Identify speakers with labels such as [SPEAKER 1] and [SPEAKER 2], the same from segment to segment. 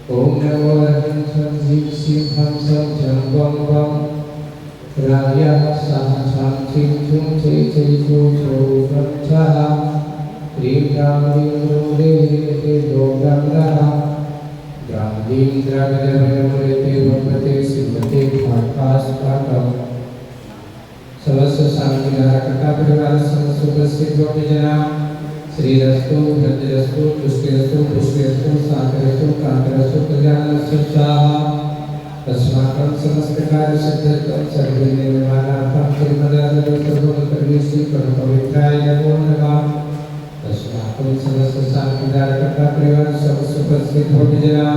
[SPEAKER 1] Om Namo Arhantam Jim Sim Ham Sam Jam Bam Bam Raya Sahasam Chim Chum Chai Chai Chu Chu Ram Chaha Rim Ram Rim Ro Re Re Do Ram Raha Ram Dim Dravidam Re Te Vapate Simate Bhakas Bhakam Savasya Sanghidara Kata Parivar Samast Upasthit Jana Sri Rastu, Bhakti Rastu, Pushti Rastu, Pushti Rastu, Sati Rastu, Kanti Rastu, Kalyana Rastu, Saha Tasmakam Samastakari Siddhatam Sarvi Nirvanatam Srimada Sarvata Karvisi Parapavitraya Namo Namah Tasmakam Samasya Sanghidara Kata Parivar Samast Upasthit Jana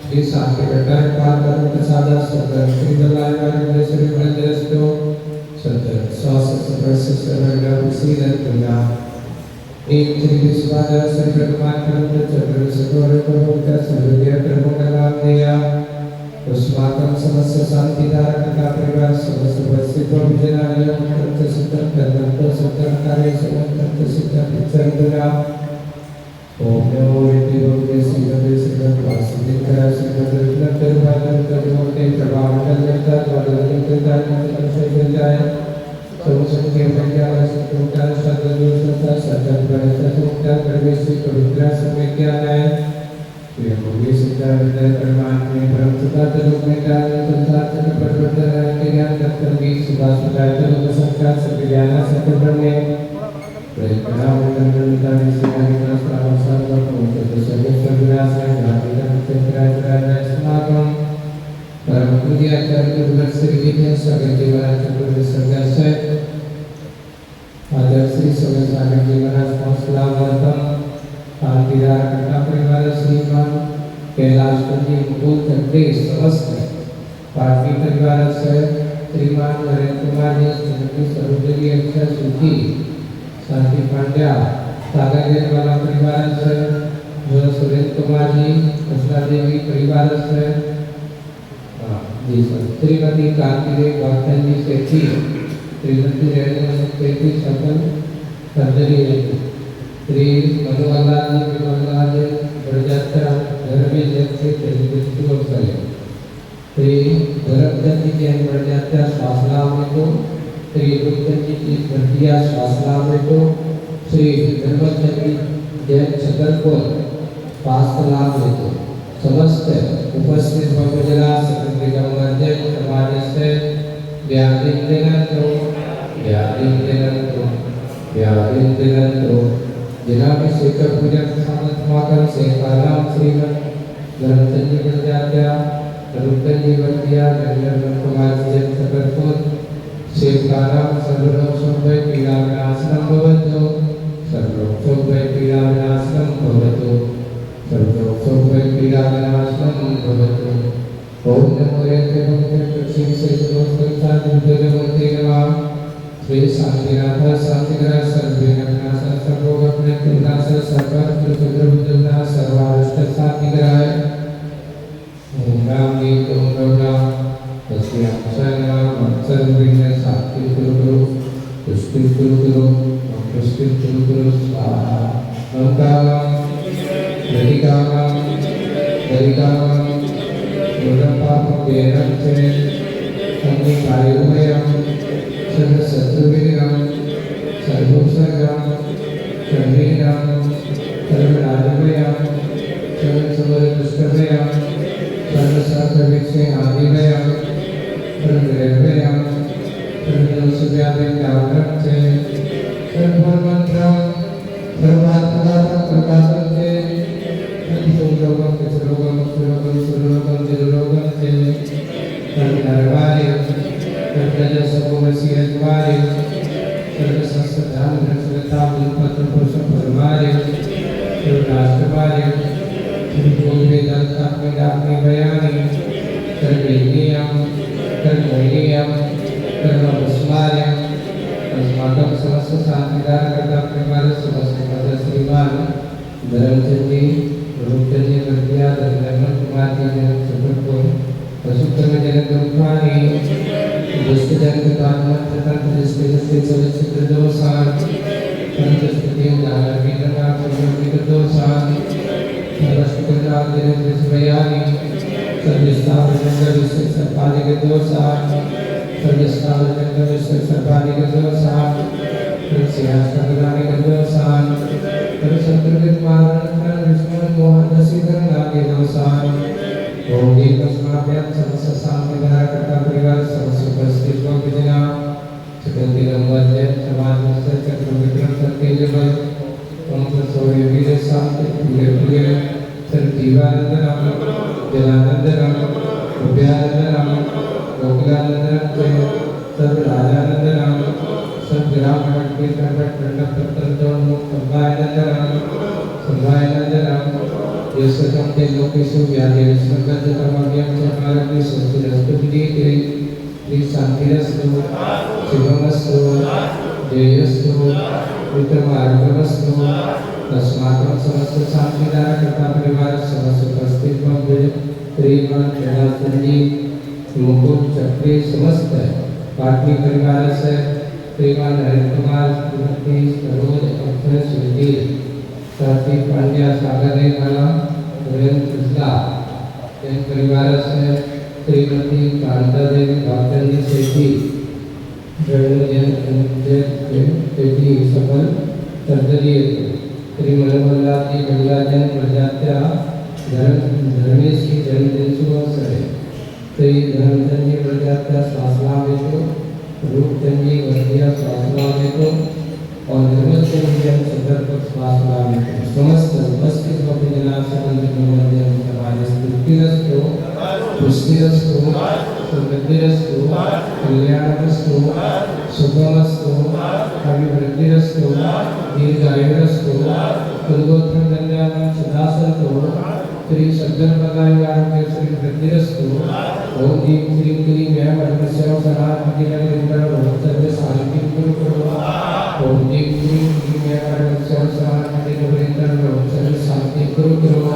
[SPEAKER 1] Sri Santi Kata Pata Prasada Sattva Sri Dalai Varavya Sri Bhakti Rastu Sattva Swasa Saprasa Sarvaga Pusida Tuna एक श्री विश्वादार श्री भगवान करम चक्र सगोर प्रभुता सर्वज्ञ प्रभु कलाम दिया उस्माकम समस्त शांति धारक का परिवार समस्त वसित विजनाय तत्व सिद्धं कर्मंत सिद्धं कार्य समस्त सिद्धं पितृंदरा ओम नमो वेति भगवते श्रीमते सिद्धं वासुदेवाय सिद्धं निर्वाणं करोते प्रभाव कल्यता द्वारलंकृता नमः Sumsumke Panjala Sukuta Sadadusata Sadadvarata Sukta Parvesi Pavitra Samekyanaya Vyamugi Siddha Vidya Parmatme Paramsutta Tarukmeta Tathata Parvatara Kaya Tattami Subhasudaya Tarukasanka Satyana Satybrahme Prayakana Vandana Visyana Sravasa Pavata Sadhya Sadhyasa Gravita Satyana Smakam Paramukudi Acharya Gurvarsirgitya Sagati Varachakura Visargasya Adar Sri Sagasana Jivaras Maslavartam Antidara Kata Parivara Sriman Kailash Pandi Mukul Tante Samasta Parti Parivara Sri Sriman Naren Kumari Srimati Sarudari Aksha Sukhi Santi Pandya Sagar Jetwala Parivara Sri Suren Kumari Asla Devi Parivara Sri Shrimati कांतिदेव भक्तन जी सेठी श्रीमती रेणु सेठी सफल surgery Shri Manoharlal जी मनोहरलाल बड़जात्रा धर्मी जगत से गोसाई श्री धर्मचंद जी के बड़जात्रा स्वासलाम में तो श्री गुप्तन जी की भटिया स्वासलाम में तो श्री धर्मचंद जी जैन छतरपुर स्वास्थलाम में तो समस्त उपस्थित भक्तजन सकृतिकम मध्य समाज से व्याधिंदिनंतो जिनाभिषेक पूजन समात्माकं सेवानाम श्रीमद धर्मचंद जी प्रजात्या रुक्कन जी वर्तिया गंधर्व कुमार जी सकरपुर सेवकानाम सर्वलोक शोभय पीड़ा विनाशनम भवतु सर्वलोक शोभय पीड़ा विनाशनम भवतु सर्वलोक शोभय पीड़ा विनाशनम भवतु ओम नमो यज्ञ कृषि से संस्कृता दुर्गमते नमः श्री शांतिनाथ शांतिग्रह सर्वविघ्ननाश सर्वोपने कृताश सर्वत्र सुद्रबुद्धना सर्वारिष्ट शांतिग्रह ओम राम ओम गौरा तस्या शरणा सर्वविघ्न शांति गुरु पुष्टि गुरु पुष्टि गुरु स्वाहा नमः Darikamam Mudapapam Veram Chene Sanghi Kayumayam Sarva Satruviram Sarvusagam Sarviram Sarva Rajamayam Sarva Savari Puskamayam Sarva Satra Vikse Adimayam Sarva Remayam Sarva Dosavyadam Kavram Chene Sarva Mantram Sarva Atmanatam Prakasam Chene Sarvogam Sarvogam Sarvogam Sarvogam Sarvogam Chene Sarva Narvayam Sarva Jasabhuvasiyatvariyam Sarva Sasadham Sarva Patra Purusham Parvariyam Sarva Rashtravariyam Sarva Vedantam Vedapni Vayani Sarva Niyam Sarva Niyam Sarva समार्यं अस्माकं समस्त शांतिदार करता परिवार समस्त पद श्रीमान धर्मचंद जी रूपचंद जी वर्तिया धर्मधर्म कुमार जी जनक सुब्रतपुर पशुक्रम जनक दुखानी दुष्ट जनक कामत तंत्र जिसके जिसके चलित दोषान संतस्पति उदाहरण विधना प्रभु दोषान सर्वस्कुलनाथ जनक विस्मयानी सर्वस्ताव जनक विश्व सर्पादिक दोषान सर्वस्ताव जनक विश्व सर्पादिक दोषान सर्वसिंहासनादिक दोषान सर्वसंतर्गत मारण विष्णु मोहन दशीधर नागे दोषान ओम दीपस्माभ्यां समस्त शांतिधारा करता परिवार समस्त उपस्थित भक्तजना सकल वज्र समाज चक्र विक्रम सत्यजबल ओम सूर्य वीर शांति पूरे पूरे सर्वजीवानंद नाम जलानंद नाम उभयानंद नाम गोकुलानंद नाम सर्व राजानंद नाम सब ग्राम के प्रकट प्रणव तत्व मुक्त संभायनंद नाम संभायनंद नाम यशकम ते लोकेशु व्याधि संगत तमव्यम चमारति संस्कृति के श्री शांतिरस्तु शिवमस्तु जयस्तु विक्रमार्गमस्तु अस्माकं समस्त शांतिदार करता परिवार समस्त उपस्थित मंदिर श्रीमान जनार्दनजी मुकुट चक्री समस्त पाटनी परिवार से श्रीमान नरेंद्र कुमार श्रीमती सरोज अक्षर सुधीर साथी पांड्या सागर रेखाना सुरेंद्र कृष्णा जैन परिवार से श्रीमती कांता देवी भागचंदी सेठी सेठी सफल सर्जरी श्री मनोहरलाल जी गंगाजन प्रजात्या धर्मेश की जन्मदिन शुभ अवसर है श्री धर्मचंद जी प्रजात्या शासनावेको रूपचंद जी वर्दिया शासनावेको और निर्मल चंद जी सदर पर शासनावेको समस्त उपस्थित भक्तजनां संबंधित मंदिर समाज स्तुतिरस्तु पुष्टिरस्तु समृद्धिरस्तु कल्याणमस्तु सुखमस्तु अभिवृद्धिरस्तु दीर्घायुरस्तु कुलगोत्र कल्याणं सदा सन्तु श्री सज्जन पदायुवारों के श्री वृद्धिरस्तु ओम दीप श्री क्लीं मैं परमेश्वर समाधि नगर भक्त शांति गुरु करो ओम दीप श्री क्लीं मैं परमेश्वर समाधि नगर भक्त शांति गुरु करो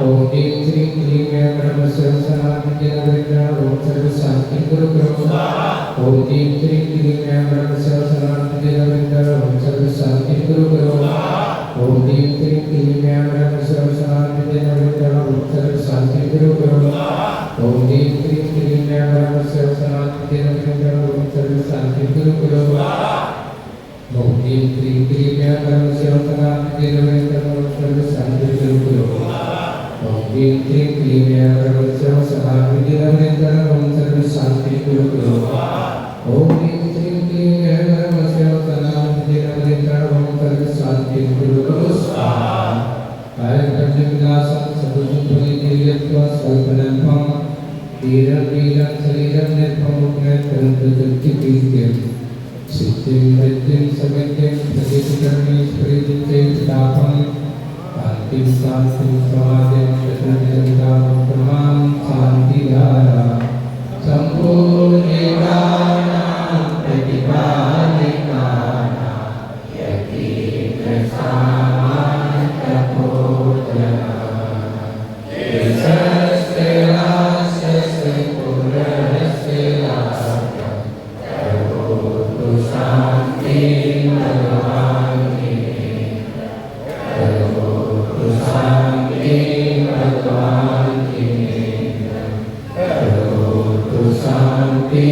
[SPEAKER 1] ओम दीप श्री क्लीं मैं परमेश्वर समाधि नगर भक्त शांति गुरु करो ओम दीप श्री क्लीं मैं परमेश्वर समाधि नगर भक्त शांति गुरु करो ओम दीप श्री क्लीं मैं परमेश्वर समाधि नगर भक्त शांति गुरु करो ओम दीप श्री क्लीं मैं परमेश्वर समाधि नगर भक्त शांति गुरु करो ओम दीप श्री क्लीं मैं परमेश्वर समाधि नगर भक्त शांति गुरु करो ओम दीप श्री क्लीं मैं परमेश्वर समाधि नगर भक्त शांति गुरु करो ओम दीप श्री क्लीं मैं परमेश्वर समाधि नगर भक्त शांति गुरु करो काय कर्म विलासं सदुपरिदेयत्वा स्वल्पनल्पं धीरं वीरं शरीरं निर्भमुग्नतं तदुक्तिकीर्तिं सिद्धिं वृद्धिं समितिं प्रतिष्ठितमीश्वरीजितें तापं शान्तिं शान्तिं समाधिं प्रसन्नतां प्रमां शान्तिधारा सम्पूर्णेवानां प्रतिपादिकानां शांति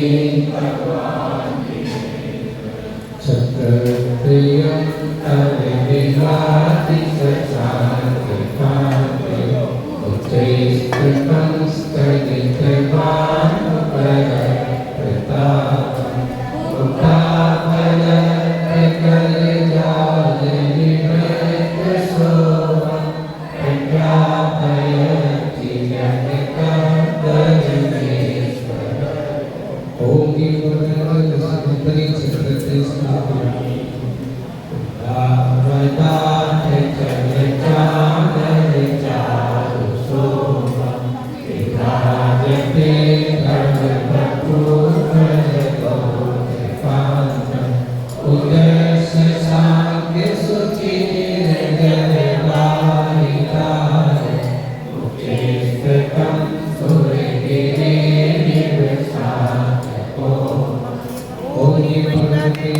[SPEAKER 1] दीपके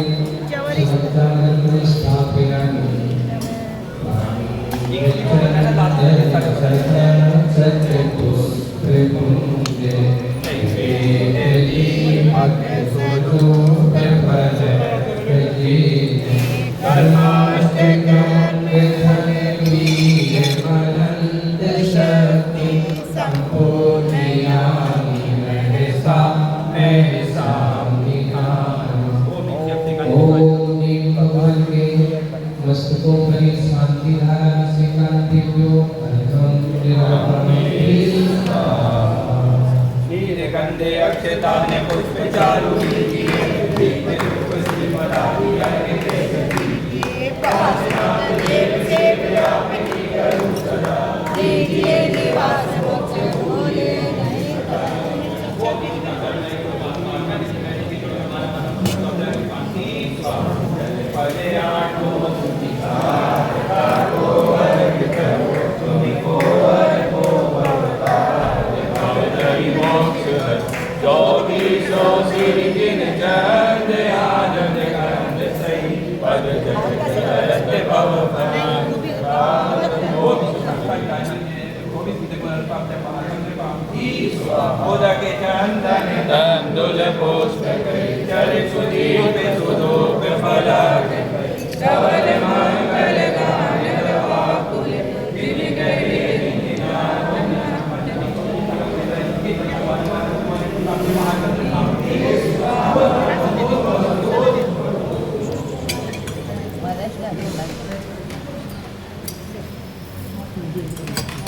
[SPEAKER 1] समतानंद स्थापयामि मस्तकोपरि शांति धारा से कांतिव्यो अनघम
[SPEAKER 2] नीलकंठे अक्षताने पुष्पचारुणी
[SPEAKER 3] Thank you.